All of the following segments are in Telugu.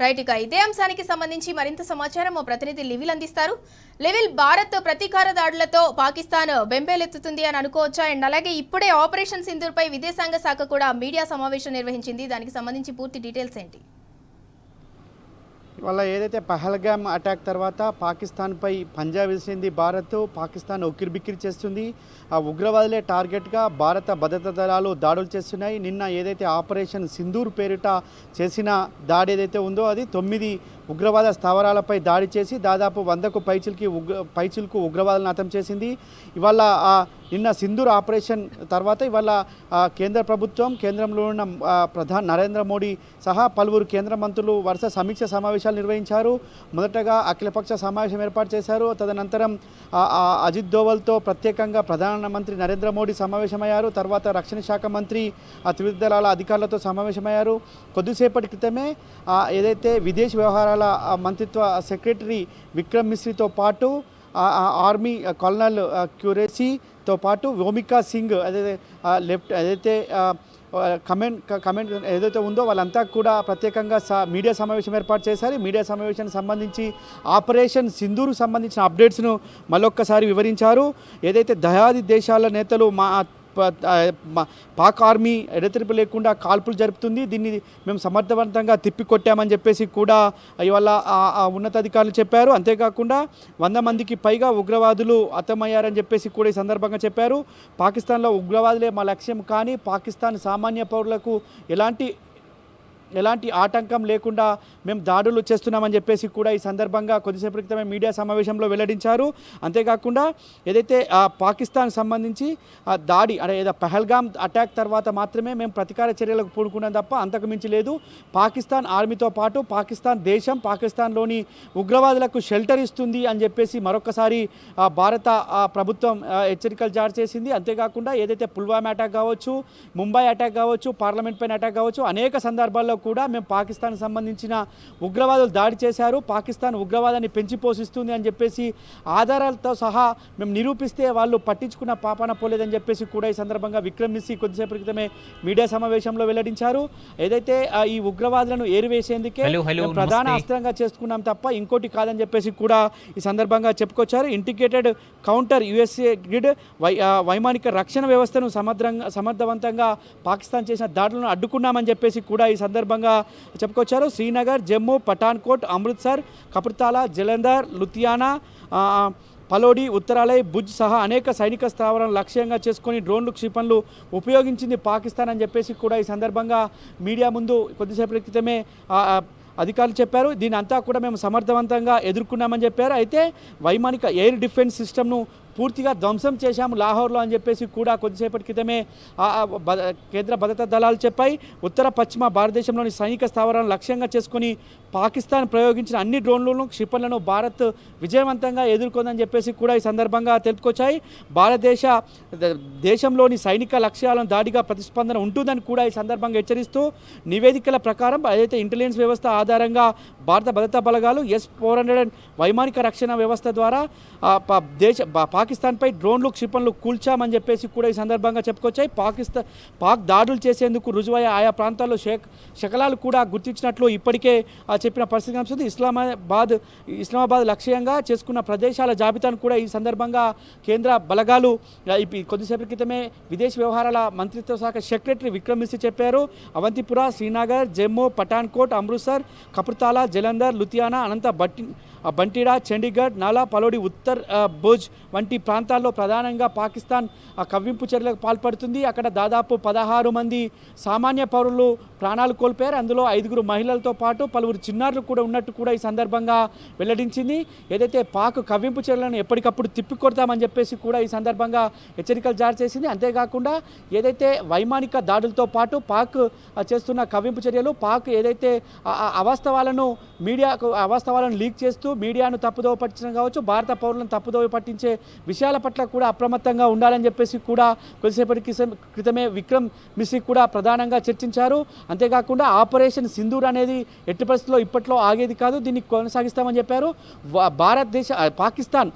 రైట్, ఇక ఇదే అంశానికి సంబంధించి మరింత సమాచారం మా ప్రతినిధి లివిల్ అందిస్తారు. లివిల్, భారత్ ప్రతీకార దాడులతో పాకిస్తాన్ బెంబేలెత్తుతుంది అని అనుకోవచ్చా? అండ్ అలాగే ఇప్పుడే ఆపరేషన్ సింధూర్ పై విదేశాంగ శాఖ కూడా మీడియా సమావేశం నిర్వహించింది. దానికి సంబంధించి పూర్తి డీటెయిల్స్ ఏంటి? వాళ్ళ ఏదైతే పహల్గామ్ అటాక్ తర్వాత పాకిస్తాన్పై పంజా విసిరింది భారత్. పాకిస్తాన్ ఉక్కిరిబిక్కిరి చేస్తుంది. ఆ ఉగ్రవాదులే టార్గెట్గా భారత భద్రతా దళాలు దాడులు చేస్తున్నాయి. నిన్న ఏదైతే ఆపరేషన్ సింధూర్ పేరిట చేసిన దాడి ఏదైతే ఉందో అది 9 ఉగ్రవాద స్థావరాలపై దాడి చేసి దాదాపు 100కు పైచిలకు ఉగ్రవాదులను హతం చేసింది. ఇవాళ నిన్న సింధూర్ ఆపరేషన్ తర్వాత ఇవాళ కేంద్ర ప్రభుత్వం, కేంద్రంలో ఉన్న ప్రధాని నరేంద్ర మోడీ సహా పలువురు కేంద్ర మంత్రులు వరుస సమీక్ష సమావేశాలు నిర్వహించారు. మొదటగా అఖిలపక్ష సమావేశం ఏర్పాటు చేశారు. తదనంతరం అజిత్ దోవల్తో ప్రత్యేకంగా ప్రధానమంత్రి నరేంద్ర మోడీ సమావేశమయ్యారు. తర్వాత రక్షణ శాఖ మంత్రి త్రివిధ దళాల అధికారులతో సమావేశమయ్యారు. కొద్దిసేపటి క్రితమే ఏదైతే విదేశీ వ్యవహారాల మంత్రిత్వ సెక్రటరీ విక్రమ్ మిశ్రీతో పాటు ఆర్మీ కల్నల్ క్యూరేసీతో పాటు వ్యోమికా సింగ్ ఏదైతే కమెంట్ ఏదైతే ఉందో వాళ్ళంతా కూడా ప్రత్యేకంగా మీడియా సమావేశం ఏర్పాటు చేశారు. మీడియా సమావేశానికి సంబంధించి ఆపరేషన్ సింధూర్కు సంబంధించిన అప్డేట్స్ను మళ్ళొక్కసారి వివరించారు. ఏదైతే దయాది దేశాల నేతలు పాక్ ఆర్మీ ఎడతెరిపి లేకుండా కాల్పులు జరుపుతుంది, దీన్ని మేము సమర్థవంతంగా తిప్పికొట్టామని చెప్పేసి కూడా ఇవాళ ఉన్నతాధికారులు చెప్పారు. అంతేకాకుండా 100 మందికి పైగా ఉగ్రవాదులు హతమయ్యారని చెప్పేసి కూడా ఈ సందర్భంగా చెప్పారు. పాకిస్తాన్లో ఉగ్రవాదులే మా లక్ష్యం, కానీ పాకిస్తాన్ సామాన్య పౌరులకు ఎలాంటి ఆటంకం లేకుండా మేము దాడులు చేస్తున్నామని చెప్పేసి కూడా ఈ సందర్భంగా కొద్దిసేపటి క్రితమే మీడియా సమావేశంలో వెల్లడించారు. అంతేకాకుండా ఏదైతే పాకిస్తాన్ సంబంధించి దాడి ఏదో పహల్గామ్ అటాక్ తర్వాత మాత్రమే మేము ప్రతీకార చర్యలకు పూనుకున్నాం తప్ప అంతకు మించి లేదు. పాకిస్తాన్ ఆర్మీతో పాటు పాకిస్తాన్ దేశం పాకిస్తాన్లోని ఉగ్రవాదులకు షెల్టర్ ఇస్తుంది అని చెప్పేసి మరొకసారి భారత ప్రభుత్వం హెచ్చరికలు జారీ చేసింది. అంతేకాకుండా ఏదైతే పుల్వామా అటాక్ కావచ్చు, ముంబై అటాక్ కావచ్చు, పార్లమెంట్ పైన అటాక్ కావచ్చు, అనేక సందర్భాల్లో కూడా మేము పాకిస్తాన్ సంబంధించిన ఉగ్రవాదులు దాడి చేశారు, పాకిస్తాన్ ఉగ్రవాదాన్ని పెంచి పోషిస్తుంది అని చెప్పేసి ఆధారాలతో సహా మేము నిరూపిస్తే వాళ్ళు పట్టించుకున్న పాపాన పోలేదని చెప్పేసి కూడా ఈ సందర్భంగా విక్రమ్ మిశ్రీ కొద్దిసేపటి క్రితమే మీడియా సమావేశంలో వెల్లడించారు. ఏదైతే ఈ ఉగ్రవాదులను ఏరివేసేందుకే ప్రధాన అస్త్రంగా చేసుకున్నాం తప్ప ఇంకోటి కాదని చెప్పేసి కూడా ఈ సందర్భంగా చెప్పుకొచ్చారు. ఇంటిగ్రేటెడ్ కౌంటర్ యుఎస్ఏ గ్రిడ్ వైమానిక రక్షణ వ్యవస్థను సమర్థవంతంగా పాకిస్తాన్ చేసిన దాడులను అడ్డుకున్నామని చెప్పేసి కూడా ఈ సందర్భంగా చెప్పుకొచ్చారు. శ్రీనగర్, జమ్మూ, పఠాన్కోట్, అమృత్సర్, కపుర్తాలా, జలంధర్, లుధియానా, పలోడి, ఉత్తరాలయ్, భుజ్ సహా అనేక సైనిక స్థావరాలను లక్ష్యంగా చేసుకొని డ్రోన్లు, క్షిపణులు ఉపయోగించింది పాకిస్తాన్ అని చెప్పేసి కూడా ఈ సందర్భంగా మీడియా ముందు కొద్దిసేపటి క్రితమే అధికారులు చెప్పారు. దీని అంతా కూడా మేము సమర్థవంతంగా ఎదుర్కొన్నామని చెప్పారు. అయితే వైమానిక ఎయిర్ డిఫెన్స్ సిస్టమ్ను పూర్తిగా ధ్వంసం చేశాము లాహోర్లో అని చెప్పేసి కూడా కొద్దిసేపటి క్రితమే కేంద్ర భద్రతా దళాలు చెప్పాయి. ఉత్తర పశ్చిమ భారతదేశంలోని సైనిక స్థావరాలను లక్ష్యంగా చేసుకుని పాకిస్తాన్ ప్రయోగించిన అన్ని డ్రోన్లను, క్షిపణులను భారత్ విజయవంతంగా ఎదుర్కొందని చెప్పేసి కూడా ఈ సందర్భంగా తెలుపుకొచ్చాయి. దేశంలోని సైనిక లక్ష్యాలను దాడిగా ప్రతిస్పందన ఉంటుందని కూడా ఈ సందర్భంగా హెచ్చరిస్తూ నివేదికల ప్రకారం ఏదైతే ఇంటెలిజెన్స్ వ్యవస్థ ఆధారంగా భారత భద్రతా బలగాలు S-400 వైమానిక రక్షణ వ్యవస్థ ద్వారా పాకిస్తాన్పై డ్రోన్లు, క్షిపణులు కూల్చామని చెప్పేసి కూడా ఈ సందర్భంగా చెప్పుకొచ్చాయి. పాక్ దాడులు చేసేందుకు రుజువయ్యే ఆయా ప్రాంతాల్లో శకలాలు కూడా గుర్తించినట్లు ఇప్పటికే చెప్పిన పరిస్థితి కనిపిస్తుంది. ఇస్లామాబాద్ లక్ష్యంగా చేసుకున్న ప్రదేశాల జాబితాను కూడా ఈ సందర్భంగా కేంద్ర బలగాలు కొద్దిసేపటి క్రితమే విదేశీ వ్యవహారాల మంత్రిత్వ శాఖ సెక్రటరీ విక్రమ్ మిశ్రీ చెప్పారు. అవంతిపుర, శ్రీనగర్, జమ్మూ, పఠాన్కోట్, అమృత్సర్, కపుర్తాలా, జలంధర్, లుధియానా, బంటిడా, చండీగఢ్, నాలా, పలోడి, ఉత్తర్ భుజ్ వంటి ప్రాంతాల్లో ప్రధానంగా పాకిస్తాన్ కవ్వింపు చర్యలకు పాల్పడుతుంది. అక్కడ దాదాపు 16 మంది సామాన్య పౌరులు ప్రాణాలు కోల్పోయారు. అందులో 5 మహిళలతో పాటు పలువురు చిన్నారులు కూడా ఉన్నట్టు కూడా ఈ సందర్భంగా వెల్లడించింది. ఏదైతే పాక్ కవ్వింపు చర్యలను ఎప్పటికప్పుడు తిప్పికొడతామని చెప్పేసి కూడా ఈ సందర్భంగా హెచ్చరికలు జారీ చేసింది. అంతేకాకుండా ఏదైతే వైమానిక దాడులతో పాటు పాక్ చేస్తున్న కవ్వింపు చర్యలు, పాక్ ఏదైతే అవాస్తవాలను లీక్ చేస్తూ మీడియాను తప్పుదోవ పట్టించడం కావచ్చు, భారత పౌరులను తప్పుదోవ పట్టించే విషయాల పట్ల కూడా అప్రమత్తంగా ఉండాలని చెప్పేసి కూడా కొద్దిసేపటి క్రితమే విక్రమ్ మిశ్రీ కూడా ప్రధానంగా చర్చించారు. అంతేకాకుండా ఆపరేషన్ సింధూర్ అనేది ఎట్టి పరిస్థితుల్లో ఇప్పట్లో ఆగేది కాదు, దీన్ని కొనసాగిస్తామని చెప్పారు. పాకిస్తాన్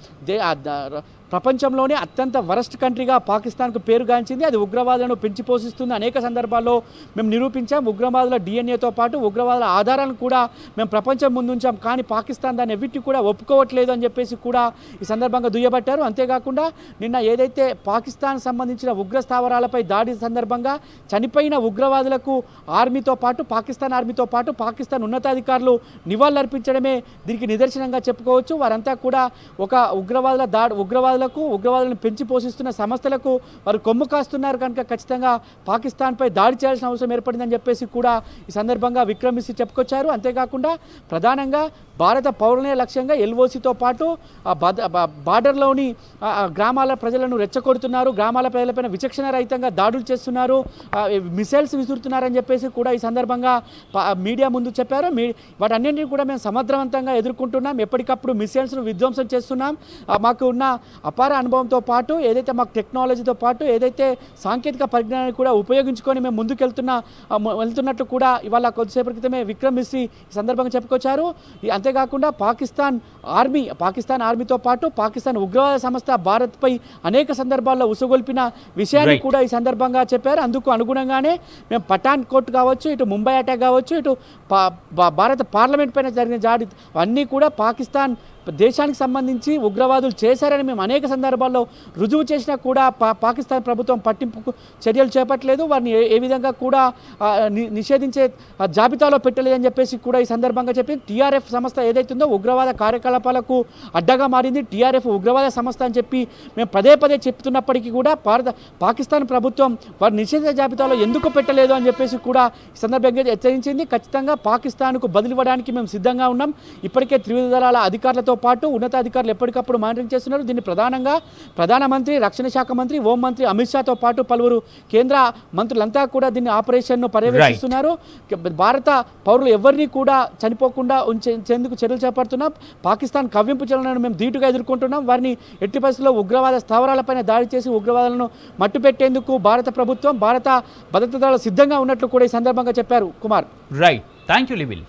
ప్రపంచంలోనే అత్యంత వరస్ట్ కంట్రీగా పాకిస్తాన్కు పేరుగాంచింది. అది ఉగ్రవాదులను పెంచి పోషిస్తుంది. అనేక సందర్భాల్లో మేము నిరూపించాం. ఉగ్రవాదుల డిఎన్ఏతో పాటు ఉగ్రవాదుల ఆధారాలను కూడా మేము ప్రపంచం ముందుంచాం. కానీ పాకిస్తాన్ దాన్ని ఎవిటిని కూడా ఒప్పుకోవట్లేదు అని చెప్పేసి కూడా ఈ సందర్భంగా దుయ్యబట్టారు. అంతేకాకుండా నిన్న ఏదైతే పాకిస్తాన్ సంబంధించిన ఉగ్ర స్థావరాలపై దాడి సందర్భంగా చనిపోయిన ఉగ్రవాదులకు ఆర్మీతో పాటు పాకిస్తాన్ ఆర్మీతో పాటు పాకిస్తాన్ ఉన్నతాధికారులు నివాళులర్పించడమే దీనికి నిదర్శనంగా చెప్పుకోవచ్చు. వారంతా కూడా ఒక ఉగ్రవాదులను పెంచి పోషిస్తున్న సంస్థలకు వారు కొమ్ము కాస్తున్నారు కనుక ఖచ్చితంగా పాకిస్తాన్పై దాడి చేయాల్సిన అవసరం ఏర్పడిందని చెప్పేసి కూడా ఈ సందర్భంగా విక్రమ్ మిశ్రీ చెప్పుకొచ్చారు. అంతేకాకుండా ప్రధానంగా భారత పౌరులనే లక్ష్యంగా ఎల్ఓసితో పాటు బార్డర్లోని గ్రామాల ప్రజలను రెచ్చగొడుతున్నారు, గ్రామాల ప్రజలపైన విచక్షణ రహితంగా దాడులు చేస్తున్నారు, మిసైల్స్ విసురుతున్నారని చెప్పేసి కూడా ఈ సందర్భంగా మీడియా ముందు చెప్పారు. వాటన్నింటినీ కూడా మేము సమర్థవంతంగా ఎదుర్కొంటున్నాం, ఎప్పటికప్పుడు మిసైల్స్ను విధ్వంసం చేస్తున్నాం. మాకు ఉన్న అపార అనుభవంతో పాటు ఏదైతే మాకు టెక్నాలజీతో పాటు ఏదైతే సాంకేతిక పరిజ్ఞానాన్ని కూడా ఉపయోగించుకొని మేము వెళ్తున్నట్లు కూడా ఇవాళ కొద్దిసేపటి క్రితమే విక్రమ్ మిశ్రీ ఈ సందర్భంగా చెప్పుకొచ్చారు. అంతేకాకుండా పాకిస్తాన్ ఆర్మీతో పాటు పాకిస్తాన్ ఉగ్రవాద సంస్థ భారత్పై అనేక సందర్భాల్లో ఉసుగొల్పిన విషయాన్ని కూడా ఈ సందర్భంగా చెప్పారు. అందుకు అనుగుణంగానే మేము పఠాన్ కోట్ కావచ్చు, ఇటు ముంబై అటాక్ కావచ్చు, ఇటు భారత పార్లమెంట్ పైన జరిగిన దాడి అన్నీ కూడా పాకిస్తాన్ దేశానికి సంబంధించి ఉగ్రవాదులు చేశారని మేము అనేక సందర్భాల్లో రుజువు చేసినా కూడా పాకిస్తాన్ ప్రభుత్వం పట్టింపు చర్యలు చేపట్టలేదు. వారిని ఏ విధంగా కూడా నిషేధించే జాబితాలో పెట్టలేదని చెప్పేసి కూడా ఈ సందర్భంగా చెప్పి టీఆర్ఎఫ్ సంస్థ ఏదైతుందో ఉగ్రవాద కార్యకలాపాలకు అడ్డగా మారింది. టీఆర్ఎఫ్ ఉగ్రవాద సంస్థ అని చెప్పి మేము పదే చెప్తున్నప్పటికీ కూడా పాకిస్తాన్ ప్రభుత్వం వారి నిషేధ జాబితాలో ఎందుకు పెట్టలేదు అని చెప్పేసి కూడా ఈ సందర్భంగా హెచ్చరించింది. ఖచ్చితంగా పాకిస్తాన్కు బదిలివ్వడానికి మేము సిద్ధంగా ఉన్నాం. ఇప్పటికే త్రివిధ దళాల అధికారులతో పాటు ఉన్నతాధికారులు ఎప్పటికప్పుడు మానిటరింగ్ చేస్తున్నారు. దీన్ని ప్రధానంగా ప్రధానమంత్రి, రక్షణ శాఖ మంత్రి, హోంమంత్రి అమిత్ షాతో పాటు పలువురు కేంద్ర మంత్రులంతా కూడా దీన్ని ఆపరేషన్ను పర్యవేక్షిస్తున్నారు. భారత పౌరులు ఎవరిని కూడా చనిపోకుండా ఉంచేందుకు చర్యలు చేపడుతున్నాం. పాకిస్తాన్ కవ్వింపు చలనను మేము ధీటుగా ఎదుర్కొంటున్నాం. వారిని ఎట్టి పరిస్థితుల్లో ఉగ్రవాద స్థావరాలపైన దాడి చేసి ఉగ్రవాదులను మట్టుపెట్టేందుకు భారత ప్రభుత్వం, భారత భద్రతా దళాలు సిద్ధంగా ఉన్నట్లు కూడా ఈ సందర్భంగా చెప్పారు. Kumar, right, thank you లివిల్.